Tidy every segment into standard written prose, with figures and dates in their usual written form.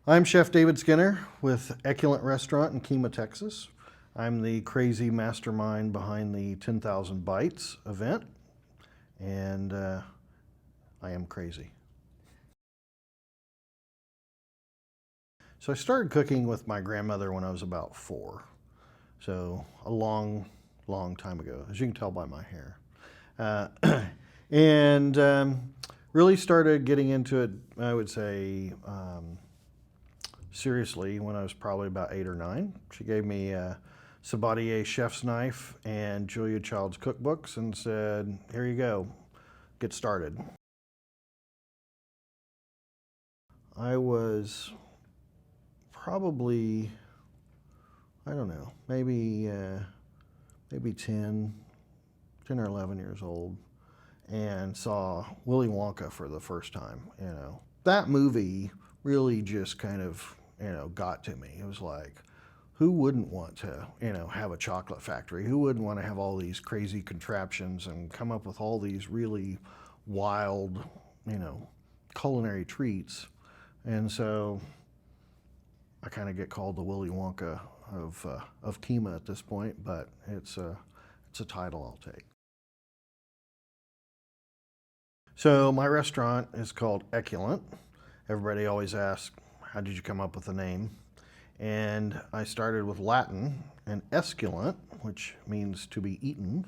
I'm Chef David Skinner with Eculent Restaurant in Kemah, Texas. I'm the crazy mastermind behind the 10,000 Bites event, and I am crazy. So I started cooking with my grandmother when I was about 4. So a long, long time ago, as you can tell by my hair. And really started getting into it, I would say, seriously when I was probably about 8 or 9. She gave me a Sabatier chef's knife and Julia Child's cookbooks and said, here you go, get started. I was probably, I don't know, maybe 10 or 11 years old, and saw Willy Wonka for the first time. That movie really just kind of, got to me. It was like, who wouldn't want to, have a chocolate factory? Who wouldn't want to have all these crazy contraptions and come up with all these really wild, culinary treats? And so I kind of get called the Willy Wonka of Kemah at this point, but it's a title I'll take. So my restaurant is called Eculent. Everybody always asks, how did you come up with the name? And I started with Latin, and esculent, which means to be eaten,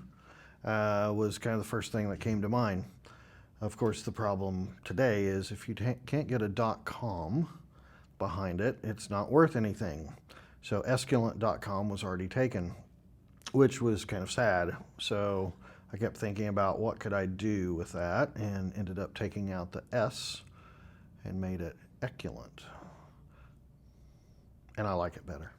was kind of the first thing that came to mind. Of course, the problem today is if you can't get a .com behind it, it's not worth anything. So esculent.com was already taken, which was kind of sad. So I kept thinking about what could I do with that, and ended up taking out the S and made it Eculent. And I like it better.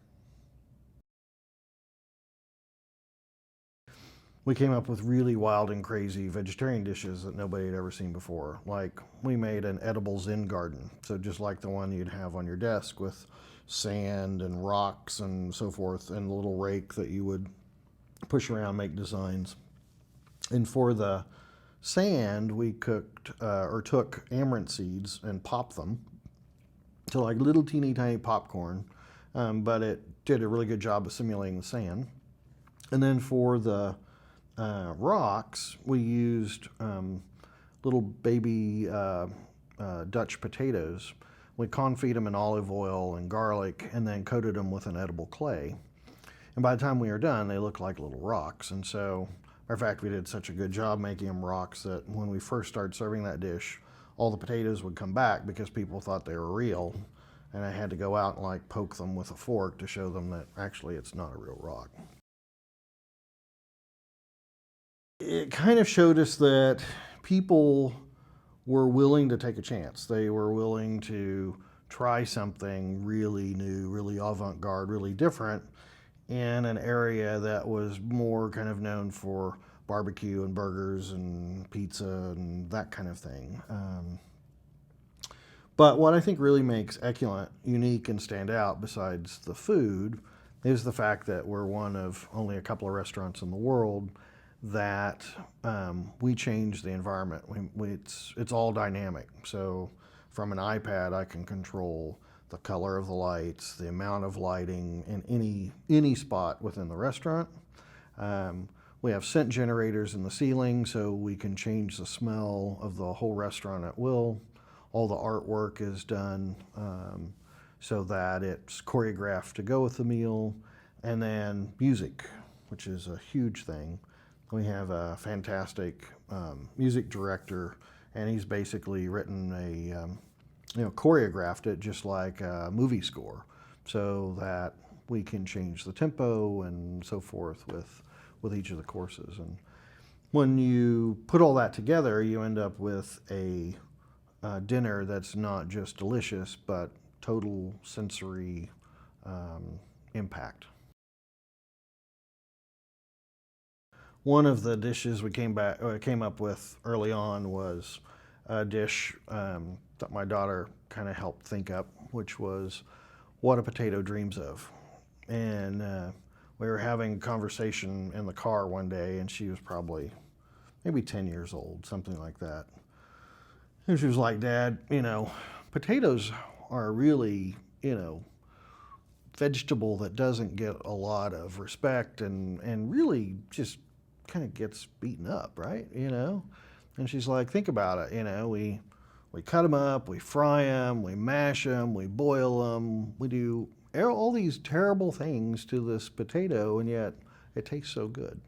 We came up with really wild and crazy vegetarian dishes that nobody had ever seen before. Like, we made an edible Zen garden. So just like the one you'd have on your desk with sand and rocks and so forth, and a little rake that you would push around, make designs. And for the sand, we cooked or took amaranth seeds and popped them to like little teeny tiny popcorn. But it did a really good job of simulating the sand. And then for the rocks, we used little baby Dutch potatoes. We confit them in olive oil and garlic, and then coated them with an edible clay. And by the time we were done, they looked like little rocks. And so, matter of fact, we did such a good job making them rocks that when we first started serving that dish, all the potatoes would come back because people thought they were real. And I had to go out and like poke them with a fork to show them that actually it's not a real rock. It kind of showed us that people were willing to take a chance. They were willing to try something really new, really avant-garde, really different in an area that was more kind of known for barbecue and burgers and pizza and that kind of thing. But what I think really makes Eculent unique and stand out, besides the food, is the fact that we're one of only a couple of restaurants in the world that we change the environment. It's all dynamic. So from an iPad, I can control the color of the lights, the amount of lighting in any spot within the restaurant. We have scent generators in the ceiling, so we can change the smell of the whole restaurant at will. All the artwork is done so that it's choreographed to go with the meal. And then music, which is a huge thing. We have a fantastic music director, and he's basically written choreographed it just like a movie score, so that we can change the tempo and so forth with each of the courses. And when you put all that together, you end up with a dinner that's not just delicious, but total sensory impact. One of the dishes we came up with early on was a dish that my daughter kind of helped think up, which was what a potato dreams of. And we were having a conversation in the car one day, and she was probably maybe 10 years old, something like that. And she was like, Dad, potatoes are really you know, vegetable that doesn't get a lot of respect and really just kind of gets beaten up, right? And she's like, think about it, we cut them up, we fry them, we mash them, we boil them, we do all these terrible things to this potato, and yet it tastes so good.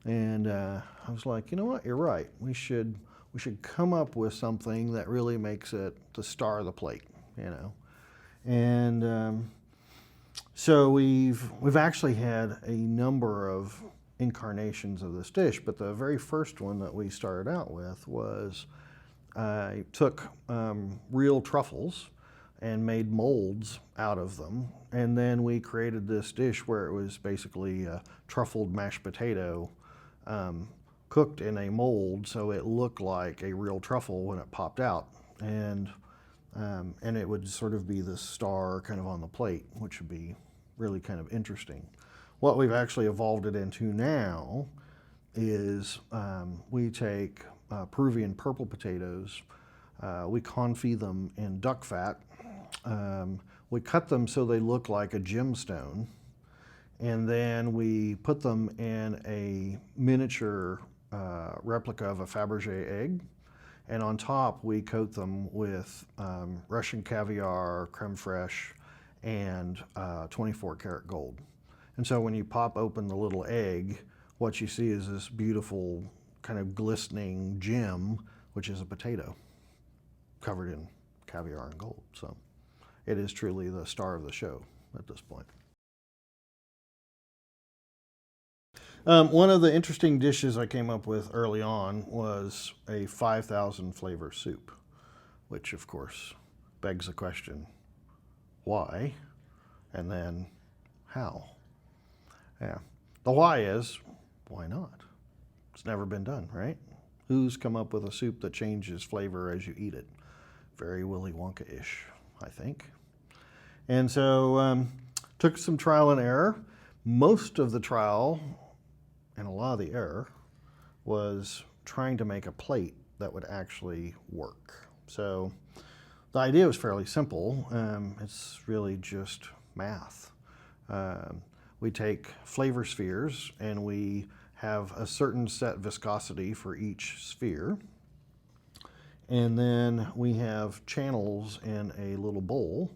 And I was like, you know what, you're right. We should come up with something that really makes it the star of the plate, And so we've actually had a number of incarnations of this dish, but the very first one that we started out with was I took real truffles and made molds out of them, and then we created this dish where it was basically a truffled mashed potato cooked in a mold, so it looked like a real truffle when it popped out, and it would sort of be the star kind of on the plate, which would be really kind of interesting. What we've actually evolved it into now is we take Peruvian purple potatoes, we confit them in duck fat, we cut them so they look like a gemstone, and then we put them in a miniature replica of a Fabergé egg, and on top we coat them with Russian caviar, creme fraiche, and 24 karat gold. And so when you pop open the little egg, what you see is this beautiful kind of glistening gem, which is a potato covered in caviar and gold. So it is truly the star of the show at this point. One of the interesting dishes I came up with early on was a 5,000 flavor soup, which of course begs the question, why? And then how? Yeah. The why is, why not? It's never been done, right? Who's come up with a soup that changes flavor as you eat it? Very Willy Wonka-ish, I think. And so took some trial and error. Most of the trial and a lot of the error was trying to make a plate that would actually work. So the idea was fairly simple. It's really just math. We take flavor spheres and we have a certain set viscosity for each sphere. And then we have channels in a little bowl.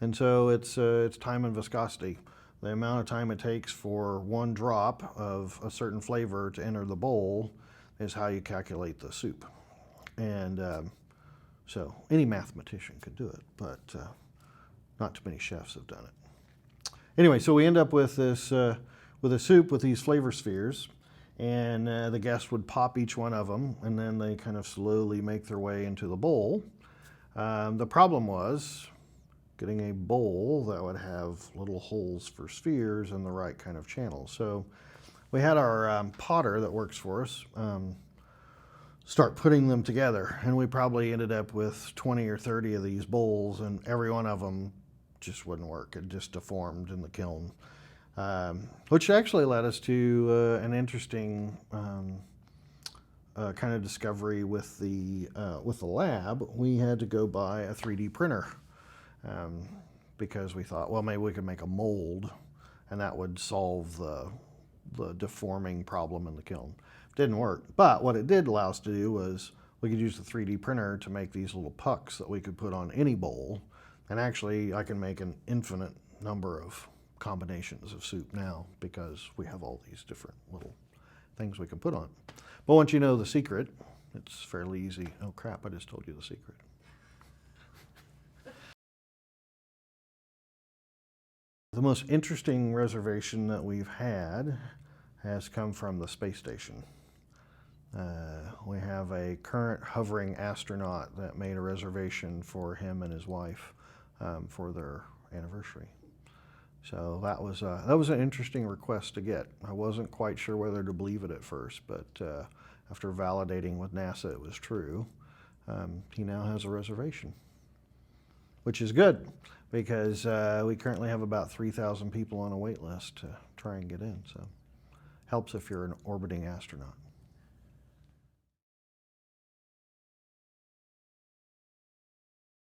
And so it's time and viscosity. The amount of time it takes for one drop of a certain flavor to enter the bowl is how you calculate the soup. And so any mathematician could do it, but not too many chefs have done it. Anyway, so we end up with this with a soup with these flavor spheres, and the guests would pop each one of them, and then they kind of slowly make their way into the bowl. The problem was getting a bowl that would have little holes for spheres and the right kind of channels. So we had our potter that works for us start putting them together, and we probably ended up with 20 or 30 of these bowls, and every one of them just wouldn't work. It just deformed in the kiln, which actually led us to an interesting kind of discovery with the lab. We had to go buy a 3D printer because we thought, well, maybe we could make a mold and that would solve the deforming problem in the kiln. Didn't work, but what it did allow us to do was we could use the 3D printer to make these little pucks that we could put on any bowl, and actually I can make an infinite number of combinations of soup now because we have all these different little things we can put on. But once you know the secret, it's fairly easy. Oh crap, I just told you the secret. The most interesting reservation that we've had has come from the space station. We have a current hovering astronaut that made a reservation for him and his wife for their anniversary. So that was an interesting request to get. I wasn't quite sure whether to believe it at first, but after validating with NASA it was true, he now has a reservation, which is good because we currently have about 3,000 people on a wait list to try and get in. So helps if you're an orbiting astronaut.